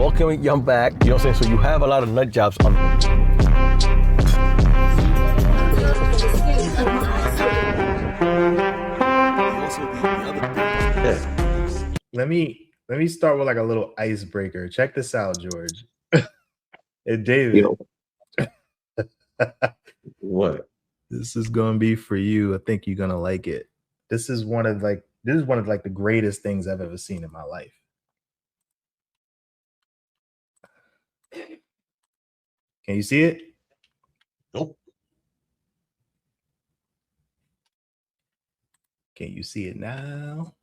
welcome young back. You know what I'm saying? So you have a lot of nut jobs on. Let me start with like a little icebreaker. Check this out, George. And David. What? This is gonna be for you. I think you're gonna like it. This is one of the greatest things I've ever seen in my life. Can you see it? Nope. Can you see it now?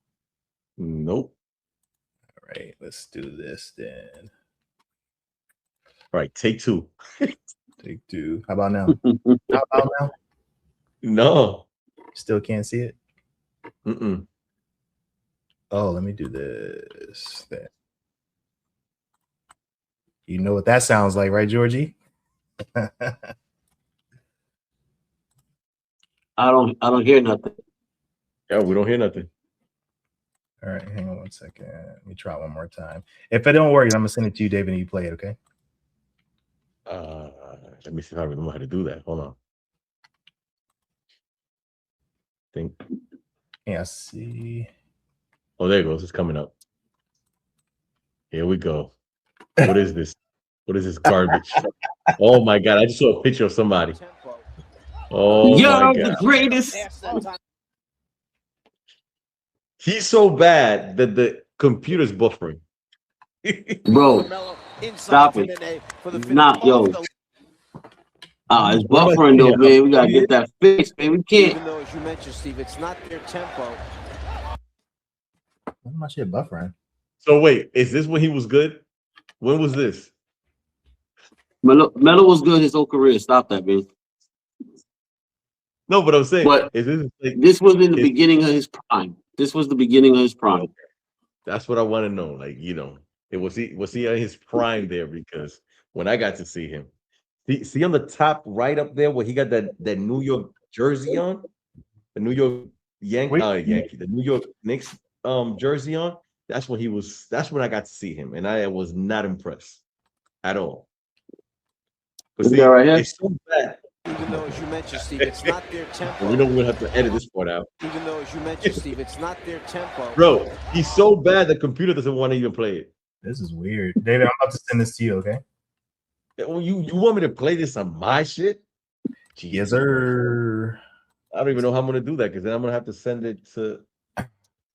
Nope. All right, let's do this then. All right, take two. Take two. How about now? How about now? No. Still can't see it? Mm-mm. Oh, let me do this. You know what that sounds like, right, Georgie? I don't hear nothing. Yeah, we don't hear nothing. All right, hang on one second. Let me try one more time. If it don't work, I'm gonna send it to you, David, and you play it, okay? Let me see if I remember how to do that. Hold on. Think. Yeah, see. Oh, there it goes. It's coming up. Here we go. What is this? What is this garbage? Oh my god! I just saw a picture of somebody. Oh You're my the god! greatest. He's so bad that the computer's buffering. Bro, stop it. Not yo. It's buffering though, man. We gotta get that fixed, man. We can't. Even though, as you mentioned, Steve, it's not their tempo. Why my shit buffering? So wait, is this when he was good? When was this? Melo was good his whole career. Stop that, man. No, but I'm saying, But is this like, this was in the beginning of his prime. This was the beginning of his prime. That's what I want to know. Like, was he at his prime there? Because when I got to see him, see on the top right up there where he got that New York jersey on, the New York Yankee, the New York Knicks jersey on. That's when I got to see him, and I was not impressed at all. But see, right here? it's so bad. Even though, as you mentioned, Steve, it's not their tempo. We know we're gonna have to edit this part out. Even though, as you mentioned, Steve, it's not their tempo. Bro, he's so bad the computer doesn't want to even play it. This is weird. David, I'm about to send this to you, okay? Well, you want me to play this on my shit? Jeez. Yes, sir. I don't even know how I'm gonna do that because then I'm gonna have to send it to.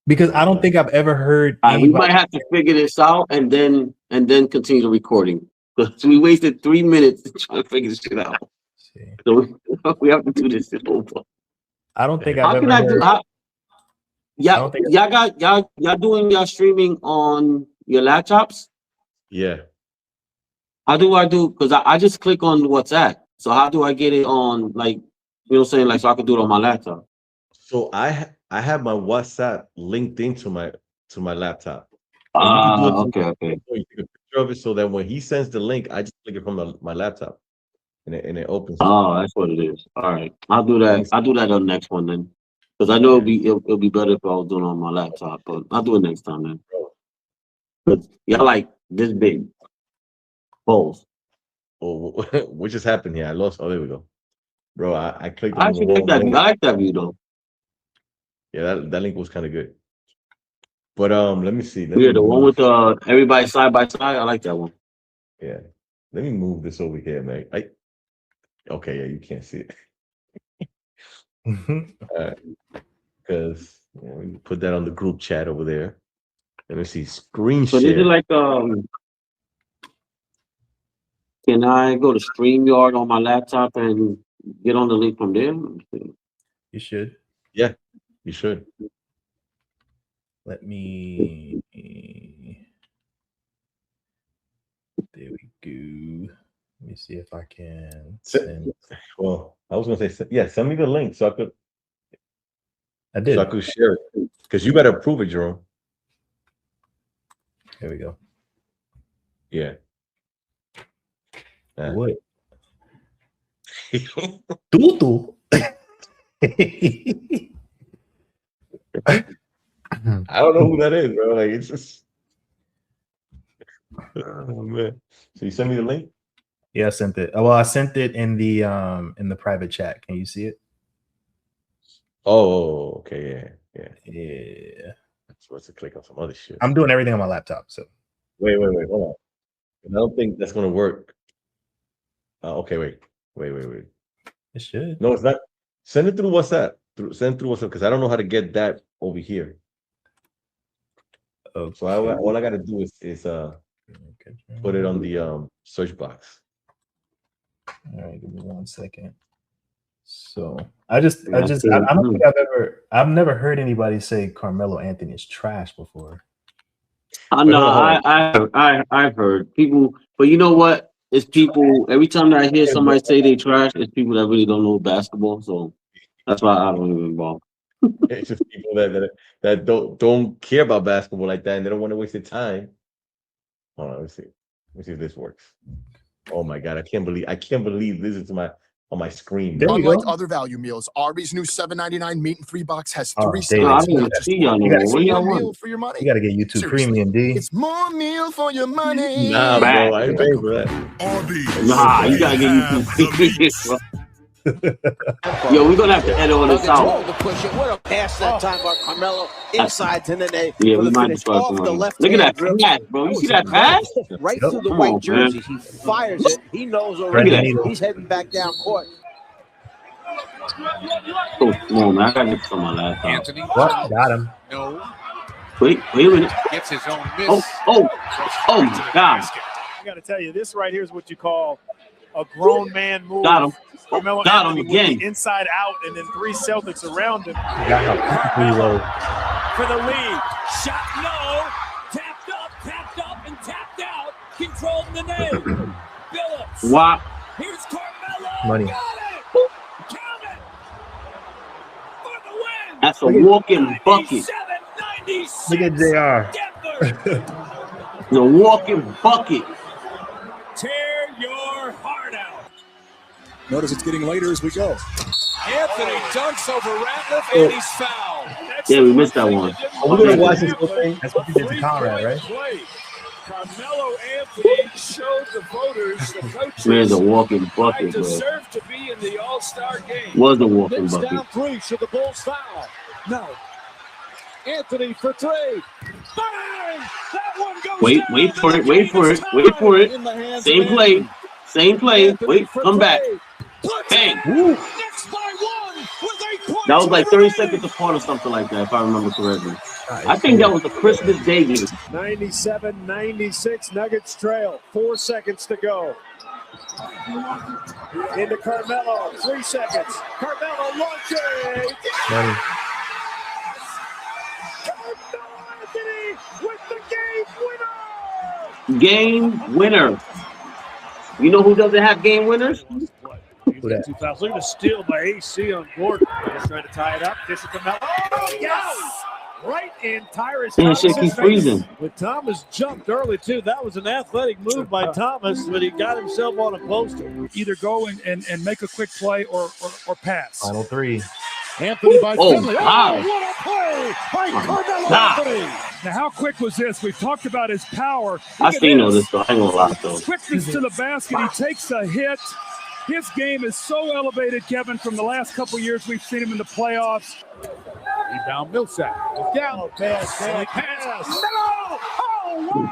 Because I don't think I've ever heard. We might have to figure this out and then continue the recording. Because we wasted 3 minutes trying to figure this shit out. So we have to do this shit over. I don't think I've ever heard. Y'all doing your streaming on your laptops? Yeah. How do I do? Because I just click on WhatsApp. So how do I get it on, like, you know what I'm saying? Like, so I can do it on my laptop. So I have my WhatsApp linked into my laptop. Okay. You take a picture of it so that when he sends the link, I just click it from my laptop, and it opens. Oh, that's what it is. All right, I'll do that. I'll do that on the next one then, because I know it'll be better if I was doing it on my laptop. But I'll do it next time then. But y'all like this big balls. Oh, what just happened here? I lost. Oh, there we go, bro. I clicked. I actually like that view. I like that view though. Yeah, that link was kind of good. But let me see. The one with everybody side by side. I like that one. Yeah. Let me move this over here, man. Okay, yeah, you can't see it. Because we put that on the group chat over there. Let me see. Screen share. So this is like can I go to StreamYard on my laptop and get on the link from there? You should. Yeah, you should. Let me. There we go. Let me see if I can send. Well, I was gonna say, yeah, send me the link so I could. I did. So I could share it because you got to approve it, Jerome. Here we go. Yeah. What? Tutu. I don't know who that is, bro. Like, it's just. Oh man. So you send me the link? Yeah, I sent it. Well, I sent it in the private chat. Can you see it? Oh, okay, yeah. Yeah. I'm supposed to click on some other shit. I'm doing everything on my laptop. So Wait, hold on. I don't think that's gonna work. Okay, wait. it should. No, it's not. Send it through WhatsApp. Send it through WhatsApp because I don't know how to get that over here. Okay. So all I gotta do is put it on the search box. All right, give me 1 second. So I don't think I've never heard anybody say Carmelo Anthony is trash before. I know. I've heard people, but you know what? It's people. Every time that I hear somebody say they trash, it's people that really don't know basketball. So that's why I don't even involve. It's just people that don't care about basketball like that, and they don't want to waste their time. Hold on, let's see if this works. Oh my god, I can't believe this is on my screen. There you Unlike go. other value meals, Arby's new $7.99 meat and 3 box has Oh, 3 David. I sides. don't even Just see y'all no You more. gotta What do more y'all meal want? for your money. You got to get YouTube Seriously. Premium, D. It's more meal for your money. Nah, Bad. bro, I ain't paying for that. Arby's. Nah, you gotta get YouTube. Bro. Yo, we're gonna have to edit all this out. To push it. What a pass that time by Carmelo inside to Nene. Yeah, for we the might finish just off the left look at that dribble. pass, bro. You see that pass? Right Yep. through the Come white on, jersey. He fires it. He knows Thread already. the needle. He's heading back down court. Oh, come on, man. I gotta get this on my laptop. Anthony. What? Got him. No. Wait a minute. Gets his own miss. Oh my God. I got to tell you, this right here is what you call a grown man move. Got him. Carmelo Got him Anthony with again. the inside out, and then 3 Celtics around him Got him. Reload. for the lead. Shot no. Tapped up, and tapped out. Controlled the name. Phillips. Wow. Here's Carmelo. Money. Got it. Count it. For the win. That's a walking bucket. 97-96. Look at JR. Denver. The walking bucket. Tear your heart out. Notice it's getting later as we go. Anthony dunks over Ratliff, and he's fouled. Yeah, we missed that one. We're gonna watch this whole thing. That's what you did to Conrad, right? Play. Carmelo Anthony showed the voters, the coaches, Man's a walking I bucket, bro. deserve to be in the All-Star game. Was a walking Knicks bucket. down 3, should the Bulls foul? No. Anthony for 3. Bang! That one goes Wait down. for The it, wait for it, game wait is for it. tied in the hands Same of play. Anthony. Same play. Anthony Wait, for come back. 3. Puts Bang. it. Woo. Knicks by 1 with 8 That was like 30 remaining. seconds apart or something like that, if I remember correctly. I think that was a Christmas Day game. 97-96, Nuggets trail. 4 seconds to go. Into Carmelo, 3 seconds. Carmelo launching. Money. Carmelo Anthony with the game winner. Game winner. You know who doesn't have game winners? Who that? Look at the steal by AC on Gordon. Just trying to tie it up. Fisher Carmelo. Oh, yes! Right in Tyrus Man, shit Thomas's keep face. freezing. But Thomas jumped early, too. That was an athletic move by Thomas, but he got himself on a poster. Either go and make a quick play or pass. Final 3. Anthony by Oh, Finley. wow. What a play by Carmelo God. Anthony. Now, how quick was this? We've talked about his power. I Look at seen all this, though. I ain't gonna lie, though. Quickness to the basket. He takes a hit. His game is so elevated, Kevin, from the last couple years we've seen him in the playoffs. Rebound Millsap. Down. Oh, pass. No! Oh, wow!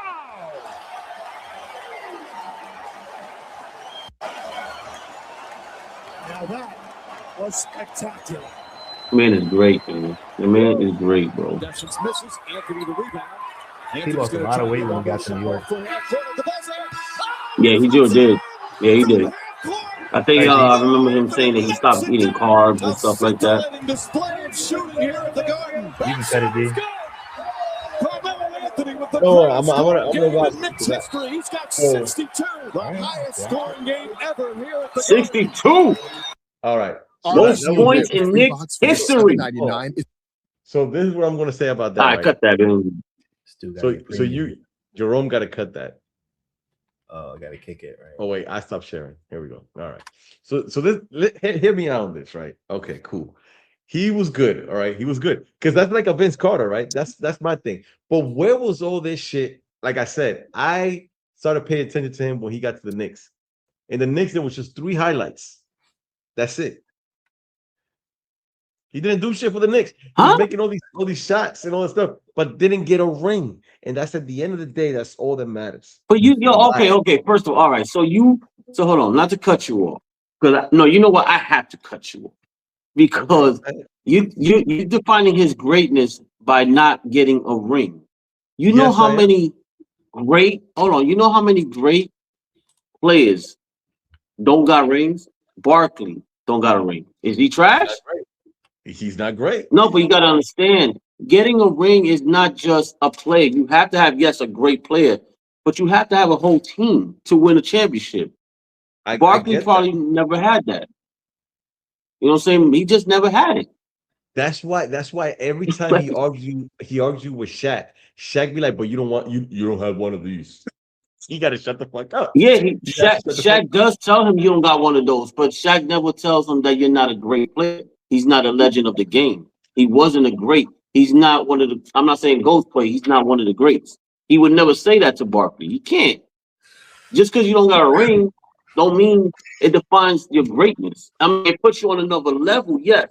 Now that was spectacular. Man is great, man. The man is great, bro. Dessens misses. Anthony the rebound. He lost a lot of weight when he got to New York. Yeah, he sure did. Yeah, he did. I think I remember him saying that he stopped eating carbs and stuff like that. Display of shooting here at the Garden. You can cut it, D. Carmelo Anthony with the I'm gonna game watch in Knicks that. history. He's got 62, the highest scoring game ever here at the 62. All right. Most points in Knicks history. So this is what I'm gonna say about that. All right, right? cut that, man. So you, Jerome, got to cut that. Oh, I gotta kick it, right? Oh wait, I stopped sharing. Here we go. All right. So hear me out on this, right? Okay, cool. He was good. All right, he was good because that's like a Vince Carter, right? That's my thing. But where was all this shit? Like I said, I started paying attention to him when he got to the Knicks. In the Knicks, there was just 3 highlights. That's it. He didn't do shit for the Knicks. He was making all these shots and all that stuff, but didn't get a ring. And that's at the end of the day, that's all that matters. But okay. First of all right. So hold on, not to cut you off, because you know what? I have to cut you off because you're defining his greatness by not getting a ring. You know how many great players don't got rings? Barkley don't got a ring. Is he trash? He's not great. No, but you got to understand, getting a ring is not just a player. You have to have, yes, a great player, but you have to have a whole team to win a championship. Barkley probably never had that. You know what I'm saying? He just never had it. That's why every time he argued with Shaq. Shaq be like, but you don't have one of these. He got to shut the fuck up. Yeah, Shaq does tell him you don't got one of those, but Shaq never tells him that you're not a great player. He's not a legend of the game. He wasn't a great. He's not one of the. I'm not saying ghost play. He's not one of the greats. He would never say that to Barkley. You can't. Just because you don't got a ring, don't mean it defines your greatness. I mean, it puts you on another level, yes,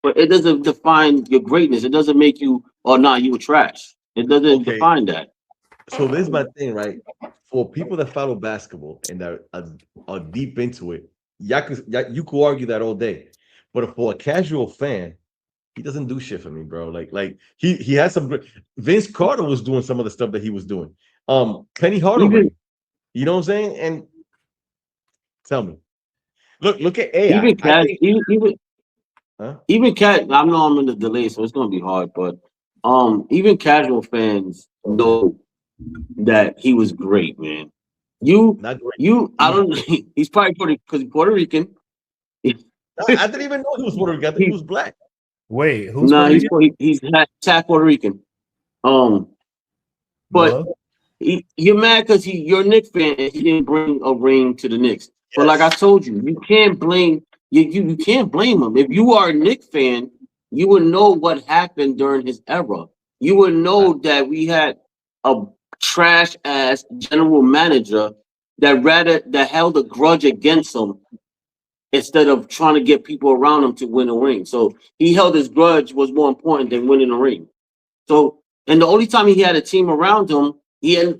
but it doesn't define your greatness. It doesn't make you, oh, nah, you were trash. It doesn't define that. So this is my thing, right? For people that follow basketball and that are deep into it, you could argue that all day. But for a casual fan, he doesn't do shit for me, bro. Like he has some. Vince Carter was doing some of the stuff that he was doing. Penny Hardaway, you know what I'm saying? And tell me, look at AI. Even I know I'm in the delay, so it's gonna be hard. But even casual fans know that he was great, man. I don't. He's probably Puerto Rican. I didn't even know he was Puerto Rican. I think he was black. Wait, who's he's half Puerto Rican. But you're mad because you're a Knicks fan and he didn't bring a ring to the Knicks. Yes. But like I told you, you can't blame you can't blame him. If you are a Knicks fan, you would know what happened during his era. You would know that we had a trash ass general manager that held a grudge against him instead of trying to get people around him to win a ring. So he held his grudge was more important than winning a ring. So, and the only time he had a team around him,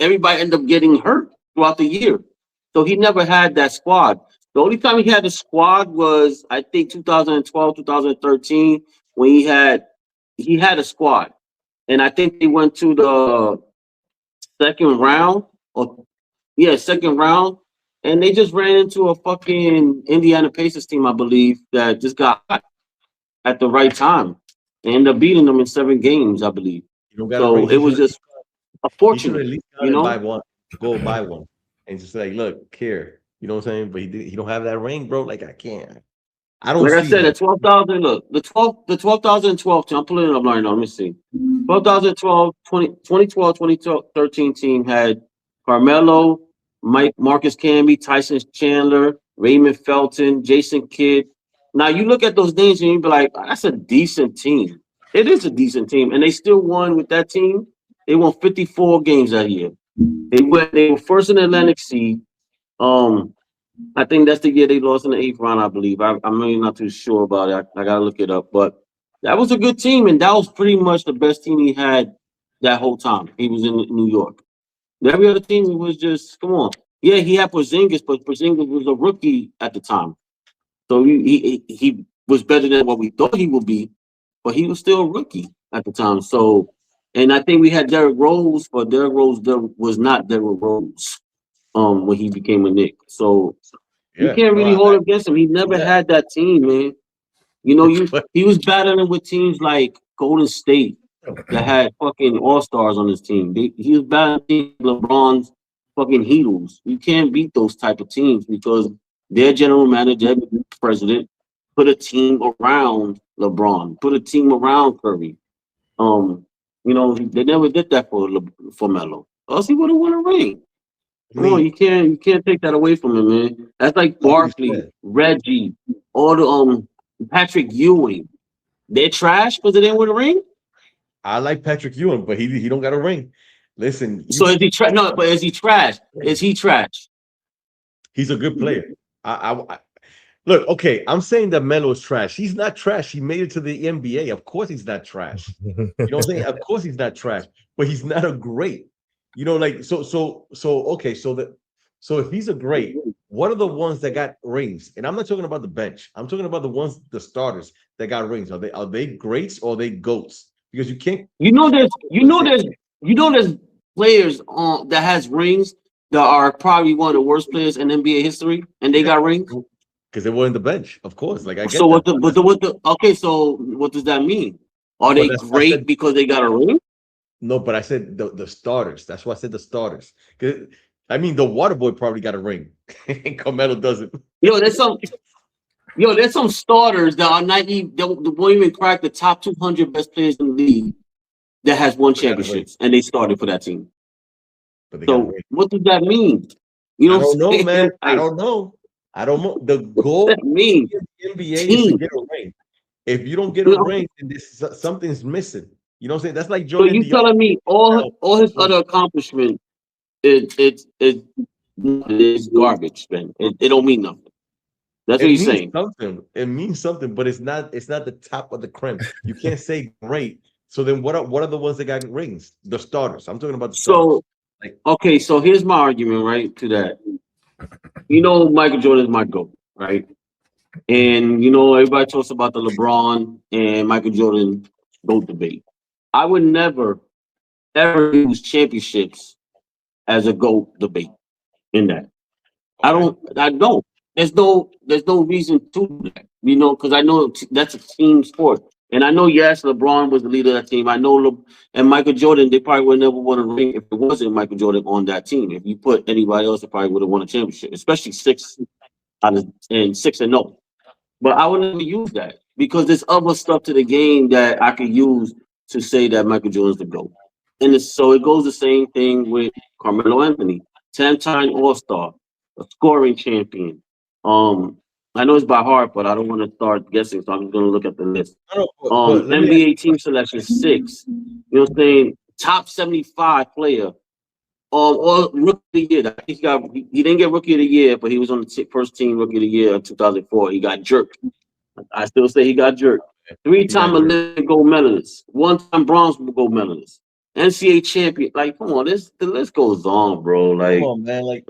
everybody ended up getting hurt throughout the year. So he never had that squad. The only time he had a squad was, I think, 2012, 2013, when he had a squad. And I think they went to the second round. And they just ran into a fucking Indiana Pacers team, I believe, that just got at the right time. They ended up beating them in 7 games, I believe. So it was just unfortunate, you know. Go buy one, and just like, look, here, you know what I'm saying? But he don't have that ring, bro. Like I can't. I don't. Like I said, the 12,000. Look, the 12,012 team. I'm pulling it up right now. Let me see. 12,012, 2012, 2013 team had Carmelo, Marcus Camby, Tyson Chandler, Raymond Felton, Jason Kidd. Now you look at those names and you be like, that's a decent team. It is a decent team, and they still won with that team. They won 54 games that year. They were first in the Atlantic Seed. I think that's the year they lost in the 8th round, I believe. I'm really not too sure about it. I gotta look it up, but that was a good team, and that was pretty much the best team he had that whole time. He was in New York. Every other team was just, come on. Yeah, he had Porzingis, but Porzingis was a rookie at the time. So he was better than what we thought he would be, but he was still a rookie at the time. So, and I think we had Derrick Rose, but Derrick Rose was not Derrick Rose when he became a Knick. So you can't really hold against him. He never had that team, man. You know, he was battling with teams like Golden State that had fucking all-stars on his team. He was battling LeBron's fucking Heatles. You can't beat those type of teams because their general manager, their president, put a team around LeBron, put a team around Curry. You know, they never did that for Melo. Else he would have won a ring. Come on, you can't take that away from him, man. That's like Barkley, Reggie, all the Patrick Ewing. They're trash because they didn't win a ring. I like Patrick Ewing, but he don't got a ring. Listen. So is he trash? No, but is he trash? Is he trash? He's a good player. I look, okay. I'm saying that Melo is trash. He's not trash. He made it to the NBA. Of course, he's not trash. You know what I'm saying? Of course, he's not trash. But he's not a great. You know, like so. Okay. So if he's a great, what are the ones that got rings? And I'm not talking about the bench. I'm talking about the starters that got rings. Are they greats or are they goats? Because you can't. There's players that has rings that are probably one of the worst players in NBA history, and they got rings because they were in the bench, of course. Like I get so that. Okay, so what does that mean? Are they great because they got a ring? No, but I said the starters. That's why I said the starters. I mean, the water boy probably got a ring, and Carmelo doesn't. There's some starters that are not even that won't even crack the top 200 best players in the league that has won championships, and they started for that team. So what does that mean? I don't know, man. I don't know. The goal means NBA is to get a ring. If you don't get a ring, then something's missing. You know what I'm saying? That's like Jordan. So you telling me all his other accomplishments it's garbage, man. It don't mean nothing. That's what you're saying. It means something, but it's not the top of the creme. You can't say great. So then what are the ones that got rings? The starters. I'm talking about the starters. Okay, so here's my argument, right, to that. Michael Jordan is my GOAT, right? And everybody talks about the LeBron and Michael Jordan GOAT debate. I would never ever use championships as a GOAT debate in that. I don't. There's no reason to do that, because I know that's a team sport. And I know, yes, LeBron was the leader of that team. I know, and Michael Jordan, they probably would never won a ring if it wasn't Michael Jordan on that team. If you put anybody else, they probably would have won a championship, especially 6-0. But I would never use that because there's other stuff to the game that I could use to say that Michael Jordan's the GOAT. And so it goes the same thing with Carmelo Anthony, 10-time All-Star, a scoring champion. I know it's by heart, but I don't want to start guessing, so I'm just going to look at the list. NBA team selection 6. You know what I'm saying? Top 75 player. Or rookie of the year. I think he didn't get rookie of the year, but he was on the first team rookie of the year in 2004. He got jerked. I still say he got jerked. 3-time Olympic gold medalist. 1-time bronze gold medalist. NCAA champion. Like, come on, the list goes on, bro. Like, come on, man. Like,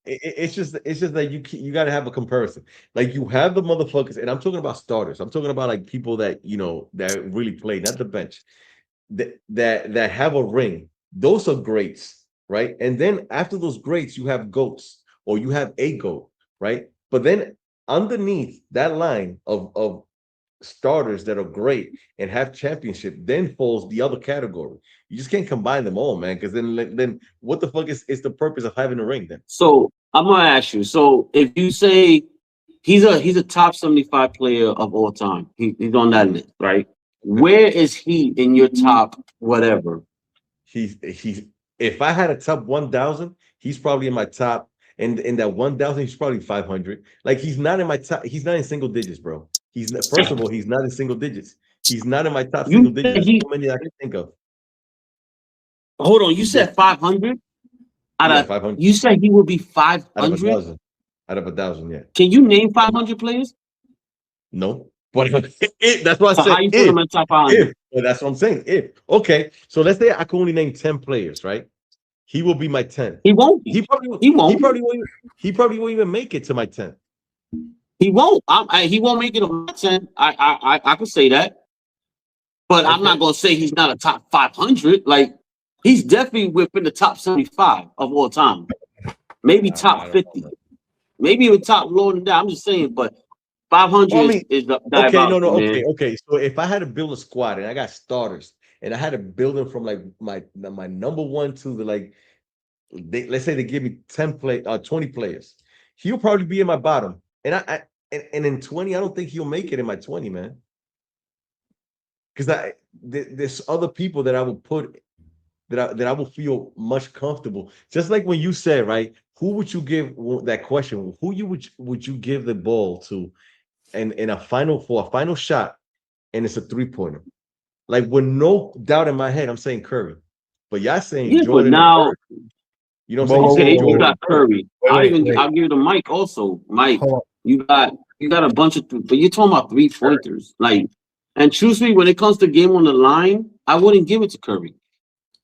it's just that you got to have a comparison. Like, you have the motherfuckers, and I'm talking about starters. I'm talking about like people that that really play, not the bench, that have a ring. Those are greats, right? And then after those greats, you have GOATs, or you have a GOAT, right? But then underneath that line of starters that are great and have championship, then falls the other category. You just can't combine them all, man, because then what the fuck is the purpose of having a ring then? So I'm gonna ask you. So if you say he's a top 75 player of all time, he's on that list, right? Where is he in your top whatever? He's if I had a top 1,000, he's probably in my top. And in that 1,000, he's probably 500. Like, he's not in my top. He's not in single digits, bro. First of all, he's not in single digits. He's not in my top single digits. There's so many I can think of. Hold on, you said 500? Out of 500. You said he would be 500? Out of 1,000, yeah. Can you name 500 players? No. But that's what I said. How you put him in top 500? That's what I'm saying. Okay, so let's say I can only name 10 players, right? He will be my 10. He won't. He probably won't. He probably won't even make it to my 10. He won't. He won't make it to my 10. I could say that, but okay. I'm not gonna say he's not a top 500. Like, he's definitely within the top 75 of all time. Maybe top 50. Maybe even top lower than that. I'm just saying, but 500 is the okay. So if I had to build a squad and I got starters and I had to build them from like my number one to the let's say they give me 20 players, he'll probably be in my bottom. And and in 20, I don't think he'll make it in my 20, man. Because there's other people that I would put that I will feel much comfortable. Just like when you said, right, who would you give that question? Who would you give the ball to in a final shot, and it's a 3-pointer? Like, with no doubt in my head, I'm saying Curry. But y'all saying Yeah, but Jordan now, and Bird. You know what I'm saying? okay, Jordan you got and Bird. Curry. I'll wait. give it to Mike also. Mike, Hold on. you got a bunch of, but you're talking about 3-pointers. Like, and truthfully, when it comes to game on the line, I wouldn't give it to Curry.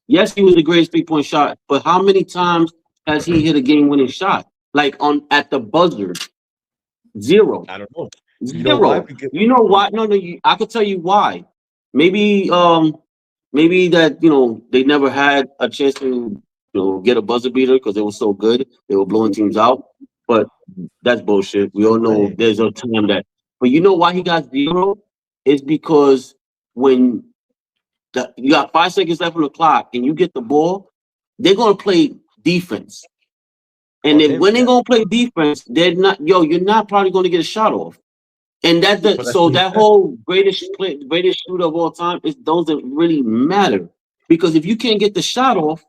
Yes, he was the greatest 3-point shot, but how many times has he hit a game-winning shot? Like at the buzzer, zero. I don't know. You know Zero. why? Because You know why? No, I could tell you why. Maybe that they never had a chance to get a buzzer beater because they were so good. They were blowing teams out. But that's bullshit. We all know there's a time that. But you know why he got zero? It's because when you got 5 seconds left on the clock and you get the ball, they're gonna play defense. And then when they're gonna play defense, they're not. You're not probably gonna get a shot off. And that whole greatest shooter of all time doesn't really matter, because if you can't get the shot off,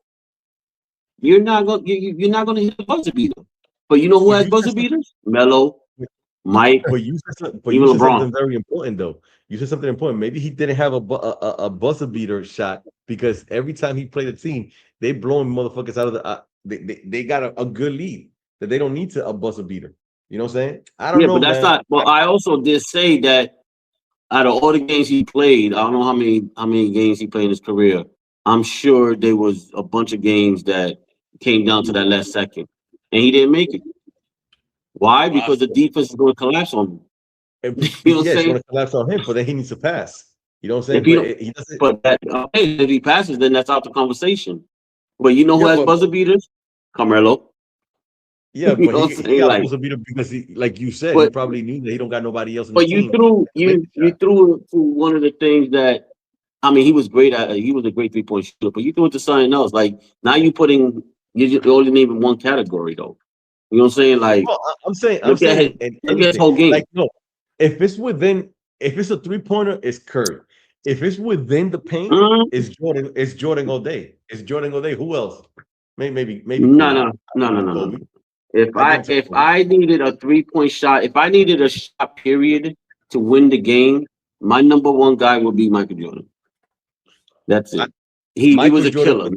you're not gonna hit the buzzer beater. But you know who has buzzer beaters? Melo, Mike, But you said even LeBron. something very important though. You said something important. Maybe he didn't have a buzzer beater shot because every time he played a team, they blowing motherfuckers out of the. They got a good lead that they don't need a buzzer beater. You know what I'm saying? I don't know. But that's not. Well, I also did say that out of all the games he played, I don't know how many games he played in his career. I'm sure there was a bunch of games that came down to that last second, and he didn't make it. Why? Because the defense is going to collapse on him. You know what I'm saying? It's going to collapse on him, but then he needs to pass. You know what I'm saying? If he passes, then that's out the conversation. But you know who has buzzer beaters? Carmelo. Yeah, but he got a buzzer beater because like you said, he probably knew that he don't got nobody else in the team. But you threw to one of the things that, I mean, he was great at. He was a great 3-point shooter, but you threw it to something else. Like now you're only naming one category though. You know what I'm saying? Like I'm saying look at his whole game. Like no, if it's a 3-pointer, it's Curry. If it's within the paint, it's Jordan. It's Jordan all day. It's Jordan all day. Who else? Maybe. No. If I needed a 3-point shot, if I needed a shot period to win the game, my number one guy would be Michael Jordan. That's it. He was a killer.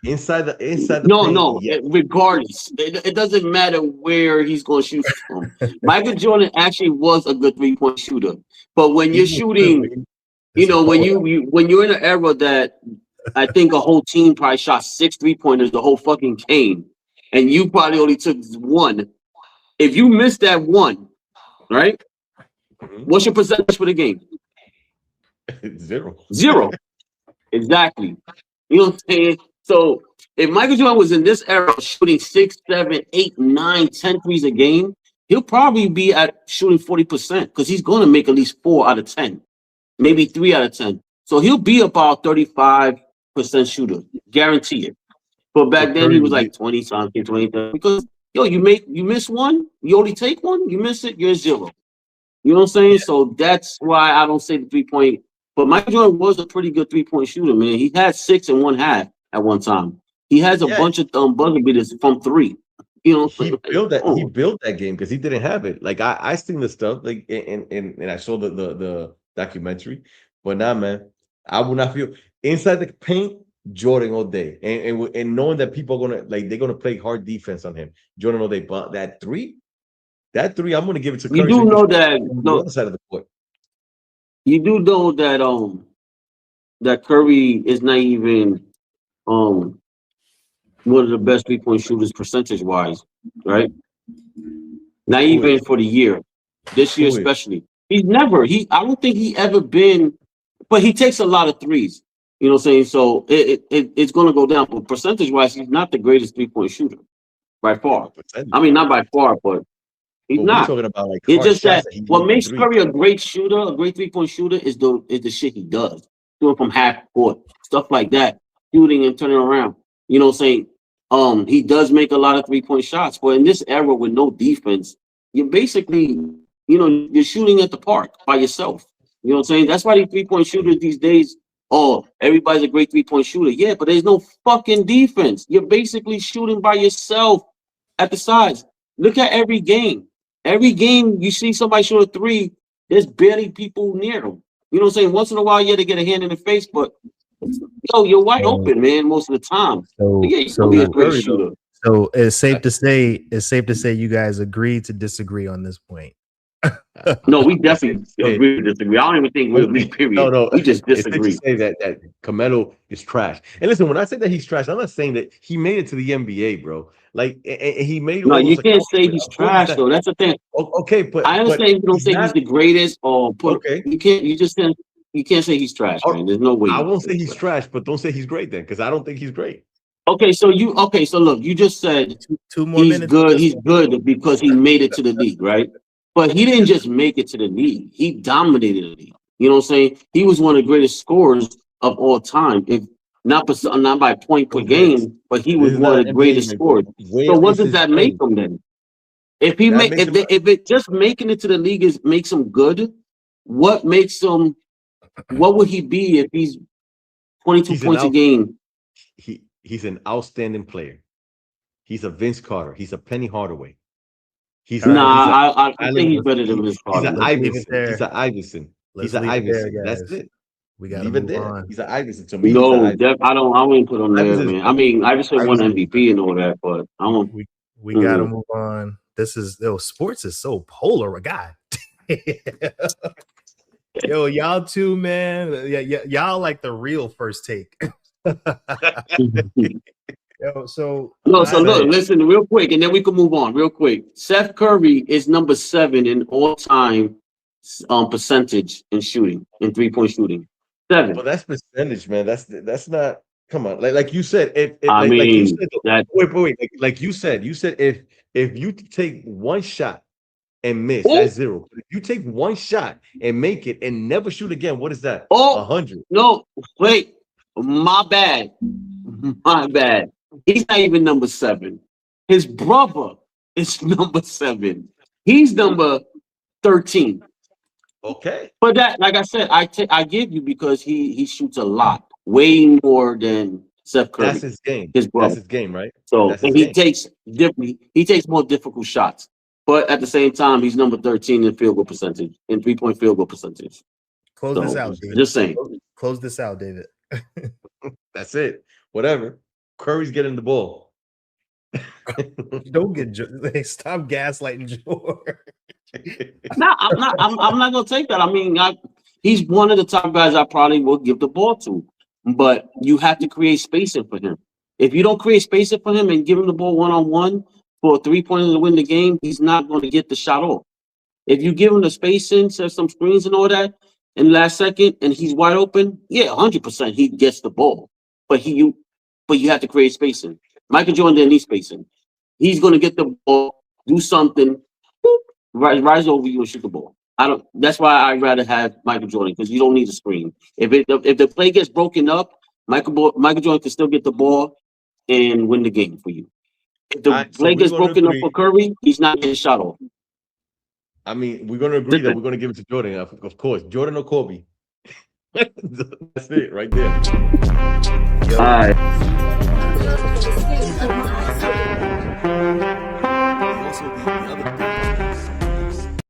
Inside the paint. No. Regardless, it doesn't matter where he's going to shoot from. Michael Jordan actually was a good 3-point shooter, but when you're shooting, when you're in an era that I think a whole team probably shot 6 3-pointers the whole fucking game, and you probably only took one. If you missed that one, right? What's your percentage for the game? Zero. Exactly. You know what I'm saying? So if Michael Jordan was in this era shooting 6, 7, 8, 9, 10 threes a game, he'll probably be at shooting 40% because he's going to make at least 4 out of 10, maybe 3 out of 10. So he'll be about 35% shooter, guarantee it. But back then he was like 20 something, 20, because you miss one, you only take one, you miss it, you're 0. You know what I'm saying? Yeah. So that's why I don't say the 3-point. But Michael Jordan was a pretty good 3-point shooter, man. He had 6 and 1/2 at one time. He has a bunch of buzzer beaters from 3. You know, he built that game because he didn't have it. Like I seen the stuff, like and I saw the documentary. But nah, man, I would not feel inside the paint. Jordan all day, and knowing that people are they're gonna play hard defense on him. Jordan all day, but that three, I'm gonna give it to Curry. You do know that on the other side of the court. You do know that that Curry is not even one of the best 3-point shooters percentage wise, right? Not even for the year, this year especially. I don't think he ever been, but he takes a lot of threes. You know what I'm saying? So it's going to go down. But percentage-wise, he's not the greatest 3-point shooter by far. I mean, not by far, but he's not. Talking about it's just that what makes Curry a great shooter, a great 3-point shooter, is the shit he does. Doing from half court, stuff like that, shooting and turning around. You know what I'm saying? He does make a lot of 3-point shots. But in this era with no defense, you're basically, you're shooting at the park by yourself. You know what I'm saying? That's why these 3-point shooters these days, everybody's a great 3-point shooter. Yeah, but there's no fucking defense. You're basically shooting by yourself at the sides. Look at every game. Every game you see somebody shoot a 3, there's barely people near them. You know what I'm saying? Once in a while, they get a hand in the face, but Yo, you're wide open, man, most of the time. So, yeah, you can be a great shooter. So it's safe to say you guys agree to disagree on this point. No, we definitely agree to disagree. I don't even think we agree, period. No, we just disagree. It's safe to say that Carmelo is trash. And listen, when I say that he's trash, I'm not saying that he made it to the NBA, bro. Like, and he made. No, you can't say he's trash though. That's the thing. Okay, but I understand you don't say he's the greatest or okay. You can't. You just can't. You can't say he's trash, man. There's no way. I won't say he's trash, but don't say he's great then, because I don't think he's great. Okay, so look, you just said two more minutes. Good. He's good because he made it to the league, right? But he didn't just make it to the league. He dominated the league. You know what I'm saying? He was one of the greatest scorers of all time. If not by point per game, but he was one of the greatest scorers. So what does that make him then? If he if it just making it to the league makes him good, what makes him? What would he be if he's 22 points a game? He's an outstanding player. He's a Vince Carter. He's a Penny Hardaway. I think he's better than Vince Carter. He's an Iverson. He's an Iverson. That's it. We got to move on. He's an Iverson to me. No, I wouldn't put him there, man. I mean, Iverson won MVP and all that, but I don't. We got to move on. Sports is so polar. God. Yo, y'all too, man. Yeah, y'all like the real first take. So look, listen real quick, and then we can move on real quick. Seth Curry is number 7 in all-time percentage in shooting, in 3-point shooting. 7. Well, that's percentage, man. That's not. Come on, like you said, like you said, if you take one shot and miss, that's 0. If you take one shot and make it and never shoot again, what is that? 100. No, wait, my bad. He's not even number 7. His brother is number 7. He's number 13. Okay. But that, like I said, I give you because he shoots a lot, way more than Seth Curry. That's his game. His brother. That's his game, right? So and he takes more difficult shots. But at the same time, he's number 13 in field goal percentage, in 3-point field goal percentage. Close this out, David. Just saying. Close this out, David. That's it. Whatever. Curry's getting the ball. Don't get stop gaslighting George. No, I'm not gonna take that. I mean, he's one of the top guys I probably will give the ball to, but you have to create spacing for him. If you don't create spacing for him and give him the ball 1-on-1 for a 3-pointer to win the game, he's not going to get the shot off. If you give him the spacing, set some screens and all that, in the last second, and he's wide open, 100% he gets the ball. But you have to create spacing. Michael Jordan didn't need spacing. He's going to get the ball, do something, rise over you and shoot the ball. That's why I'd rather have Michael Jordan, because you don't need a screen. If the play gets broken up, Michael Jordan can still get the ball and win the game for you. If the play gets broken up for Curry, he's not getting shot off. I mean, we're going to agree that we're going to give it to Jordan, of course. Jordan or Kobe. That's it right there. All right.